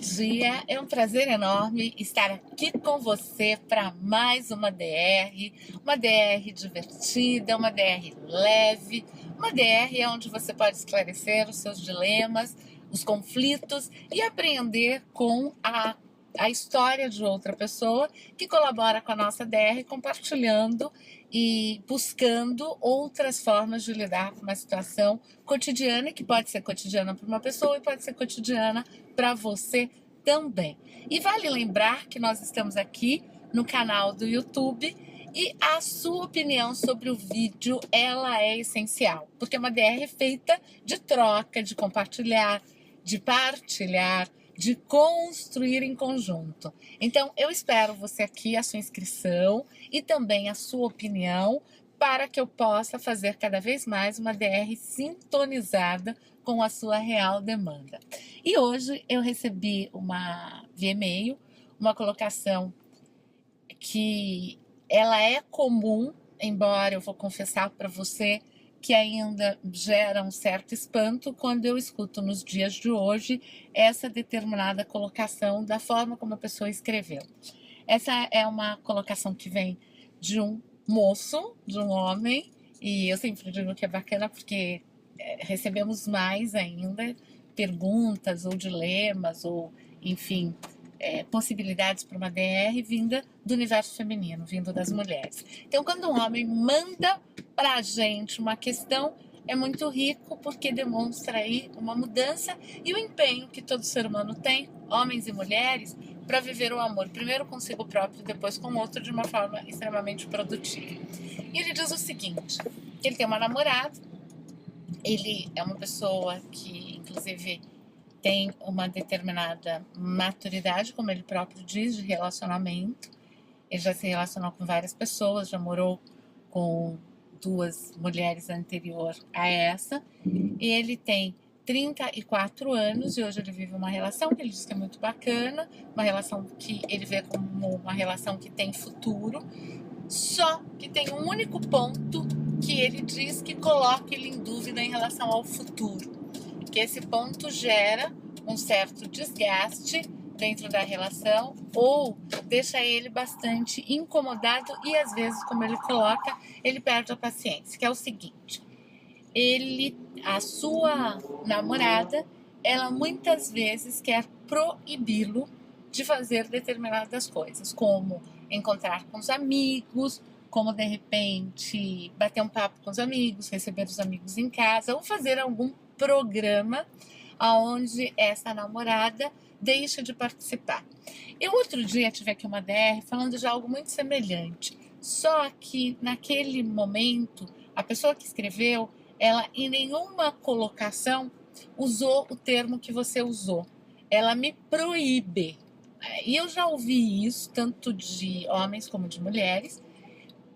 dia, é um prazer enorme estar aqui com você para mais uma DR divertida, uma DR leve, uma DR onde você pode esclarecer os seus dilemas, os conflitos e aprender com a história de outra pessoa que colabora com a nossa DR, compartilhando e buscando outras formas de lidar com uma situação cotidiana, que pode ser cotidiana para uma pessoa e pode ser cotidiana para você também. E vale lembrar que nós estamos aqui no canal do YouTube e a sua opinião sobre o vídeo, ela é essencial, porque é uma DR feita de troca, de compartilhar, de partilhar, de construir em conjunto. Então, eu espero você aqui, a sua inscrição e também a sua opinião, para que eu possa fazer cada vez mais uma DR sintonizada com a sua real demanda. E hoje eu recebi via e-mail uma colocação que ela é comum, embora eu vou confessar para você que ainda gera um certo espanto quando eu escuto nos dias de hoje essa determinada colocação da forma como a pessoa escreveu. Essa é uma colocação que vem de um moço, de um homem, e eu sempre digo que é bacana porque recebemos mais ainda perguntas ou dilemas ou, enfim, possibilidades para uma DR vinda do universo feminino, vindo das mulheres. Então, quando um homem manda para a gente uma questão, é muito rico porque demonstra aí uma mudança e o empenho que todo ser humano tem, homens e mulheres, para viver o amor, primeiro consigo próprio, depois com o outro, de uma forma extremamente produtiva. E ele diz o seguinte, que ele tem uma namorada, ele é uma pessoa que, inclusive, tem uma determinada maturidade, como ele próprio diz, de relacionamento. Ele já se relacionou com várias pessoas, já morou com 2 mulheres anterior a essa. E ele tem 34 anos e hoje ele vive uma relação que ele diz que é muito bacana, uma relação que ele vê como uma relação que tem futuro, só que tem um único ponto que ele diz que coloca ele em dúvida em relação ao futuro, que esse ponto gera um certo desgaste dentro da relação ou deixa ele bastante incomodado e às vezes, como ele coloca, ele perde a paciência, que é o seguinte, a sua namorada, ela muitas vezes quer proibi-lo de fazer determinadas coisas, como encontrar com os amigos, como de repente bater um papo com os amigos, receber os amigos em casa ou fazer algum programa onde essa namorada deixa de participar. Eu outro dia tive aqui uma DR falando de algo muito semelhante, só que naquele momento a pessoa que escreveu, ela em nenhuma colocação usou o termo que você usou, ela me proíbe. E eu já ouvi isso tanto de homens como de mulheres,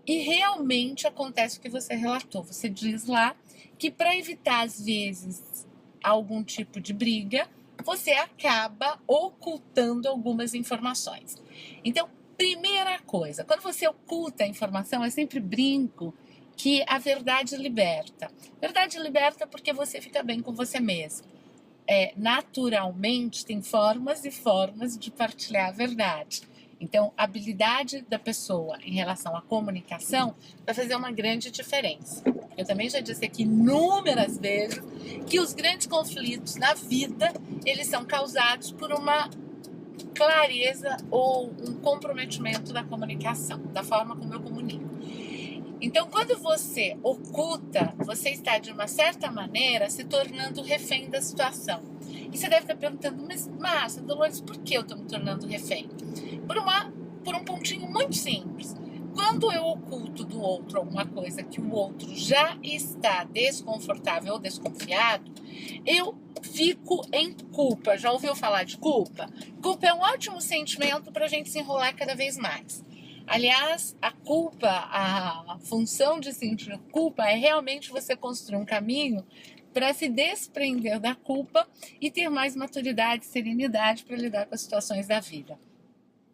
e realmente acontece o que você relatou. Você diz lá que para evitar, às vezes, algum tipo de briga, você acaba ocultando algumas informações. Então, primeira coisa, quando você oculta a informação, eu sempre brinco que a verdade liberta. Verdade liberta porque você fica bem com você mesmo. Naturalmente, tem formas e formas de partilhar a verdade. Então, a habilidade da pessoa em relação à comunicação vai fazer uma grande diferença. Eu também já disse aqui inúmeras vezes que os grandes conflitos na vida, eles são causados por uma clareza ou um comprometimento da comunicação, da forma como eu comunico. Então, quando você oculta, você está, de uma certa maneira, se tornando refém da situação. E você deve estar perguntando, mas Márcia, Dolores, por que eu estou me tornando refém? Por um pontinho muito simples. Quando eu oculto do outro alguma coisa que o outro já está desconfortável ou desconfiado, eu fico em culpa. Já ouviu falar de culpa? Culpa é um ótimo sentimento para a gente se enrolar cada vez mais. Aliás, a culpa, a função de sentir culpa é realmente você construir um caminho para se desprender da culpa e ter mais maturidade, serenidade para lidar com as situações da vida.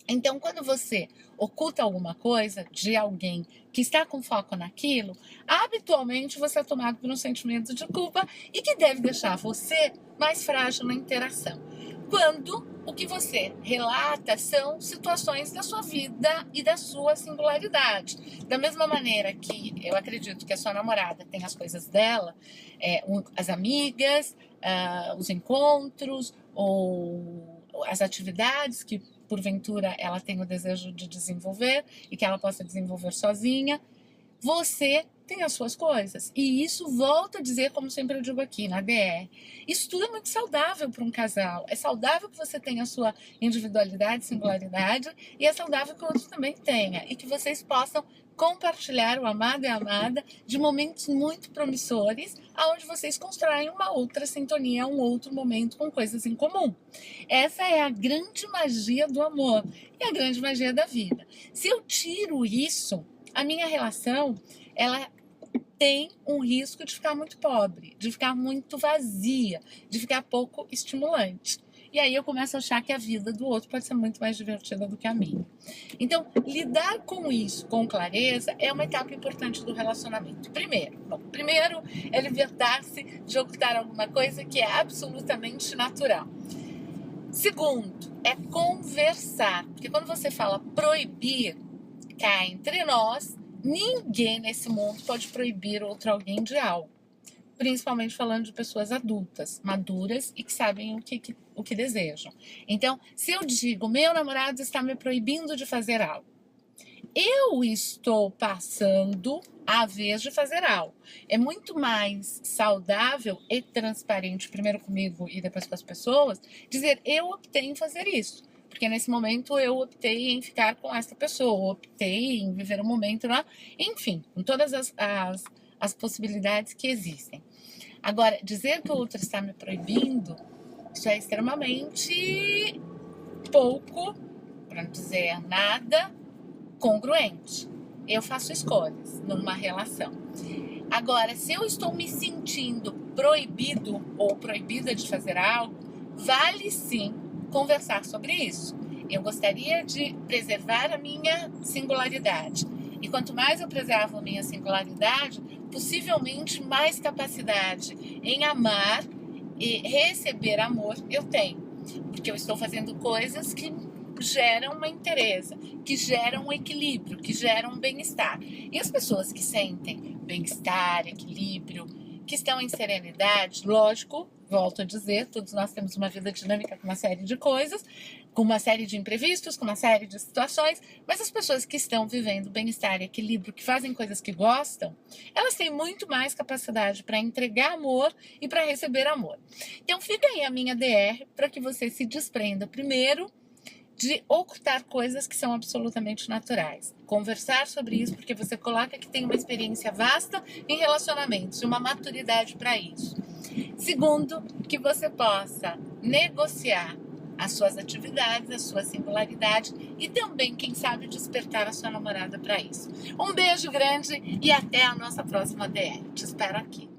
Então, quando você oculta alguma coisa de alguém que está com foco naquilo, habitualmente você é tomado por um sentimento de culpa e que deve deixar você mais frágil na interação. Quando o que você relata são situações da sua vida e da sua singularidade. Da mesma maneira que eu acredito que a sua namorada tem as coisas dela, as amigas, os encontros ou as atividades que porventura ela tem o desejo de desenvolver e que ela possa desenvolver sozinha, você tem as suas coisas. E isso, volto a dizer, como sempre eu digo aqui na DR, isso tudo é muito saudável para um casal. É saudável que você tenha a sua individualidade, singularidade, e é saudável que o outro também tenha. E que vocês possam compartilhar o amado e a amada de momentos muito promissores, onde vocês constroem uma outra sintonia, um outro momento com coisas em comum. Essa é a grande magia do amor e a grande magia da vida. Se eu tiro isso, a minha relação, ela tem um risco de ficar muito pobre, de ficar muito vazia, de ficar pouco estimulante. E aí eu começo a achar que a vida do outro pode ser muito mais divertida do que a minha. Então, lidar com isso com clareza é uma etapa importante do relacionamento. Primeiro é libertar-se de ocultar alguma coisa que é absolutamente natural. Segundo, é conversar. Porque quando você fala proibir, cá entre nós, ninguém nesse mundo pode proibir alguém de algo. Principalmente falando de pessoas adultas, maduras e que sabem o que desejam. Então, se eu digo, meu namorado está me proibindo de fazer algo, eu estou passando a vez de fazer algo. É muito mais saudável e transparente, primeiro comigo e depois com as pessoas, dizer, eu optei em fazer isso. Porque nesse momento eu optei em ficar com essa pessoa, optei em viver um momento lá, enfim, com todas as possibilidades que existem. Agora, dizer que o outro está me proibindo, isso é extremamente pouco, para não dizer nada, congruente. Eu faço escolhas numa relação. Agora, se eu estou me sentindo proibido ou proibida de fazer algo, vale sim conversar sobre isso. Eu gostaria de preservar a minha singularidade. E quanto mais eu preservo a minha singularidade, possivelmente mais capacidade em amar e receber amor eu tenho. Porque eu estou fazendo coisas que geram uma interesse, que geram um equilíbrio, que geram um bem-estar. E as pessoas que sentem bem-estar, equilíbrio, que estão em serenidade, lógico, volto a dizer, todos nós temos uma vida dinâmica com uma série de coisas, com uma série de imprevistos, com uma série de situações, mas as pessoas que estão vivendo bem-estar e equilíbrio, que fazem coisas que gostam, elas têm muito mais capacidade para entregar amor e para receber amor. Então fica aí a minha DR para que você se desprenda primeiro de ocultar coisas que são absolutamente naturais. Conversar sobre isso porque você coloca que tem uma experiência vasta em relacionamentos e uma maturidade para isso. Segundo, que você possa negociar as suas atividades, a sua singularidade e também, quem sabe, despertar a sua namorada para isso. Um beijo grande e até a nossa próxima DR. Te espero aqui.